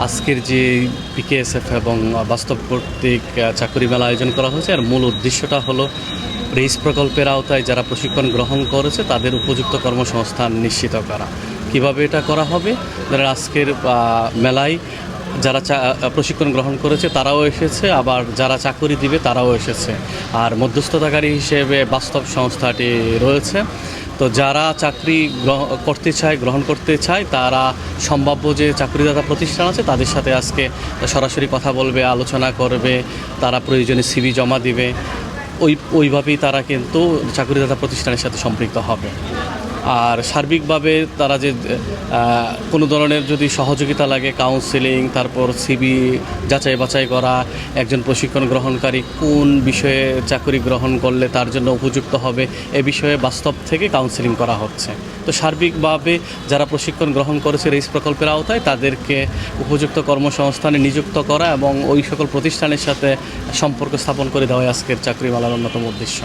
আজকের যে পিকেএসএফ এবং বাস্তব কর্তৃক চাকরি মেলা আয়োজন করা হয়েছে, আর মূল উদ্দেশ্যটা হলো রেইস প্রকল্পের আওতায় যারা প্রশিক্ষণ গ্রহণ করেছে তাদের উপযুক্ত কর্মসংস্থান নিশ্চিত করা। কিভাবে এটা করা হবে? যারা আজকের মেলায় যারা প্রশিক্ষণ গ্রহণ করেছে তারাও এসেছে, আবার যারা চাকরি দিবে তারাও এসেছে, আর মধ্যস্থতাকারী হিসেবে বাস্তব সংস্থাটি রয়েছে। তো যারা চাকরি গ্রহণ করতে চায় তারা সম্ভাব্য যে চাকরিদাতা প্রতিষ্ঠান আছে তাদের সাথে আজকে সরাসরি কথা বলবে, আলোচনা করবে, তারা প্রয়োজনে সিভি জমা দিবে। ওইভাবেই তারা কিন্তু চাকরিদাতা প্রতিষ্ঠানের সাথে সম্পৃক্ত হবে। আর সার্বিকভাবে তারা যে কোনো ধরনের যদি সহযোগিতা লাগে, কাউন্সেলিং, তারপর সিভি যাচাই বাছাই করা, একজন প্রশিক্ষণ গ্রহণকারী কোন বিষয়ে চাকরি গ্রহণ করলে তার জন্য উপযুক্ত হবে, এ বিষয়ে বাস্তব থেকে কাউন্সেলিং করা হচ্ছে। তো সার্বিকভাবে যারা প্রশিক্ষণ গ্রহণ করেছে রেইস প্রকল্পের আওতায় তাদেরকে উপযুক্ত কর্মসংস্থানে নিযুক্ত করা এবং ওই সকল প্রতিষ্ঠানের সাথে সম্পর্ক স্থাপন করে দেওয়া আজকের চাকরি মেলার অন্যতম উদ্দেশ্য।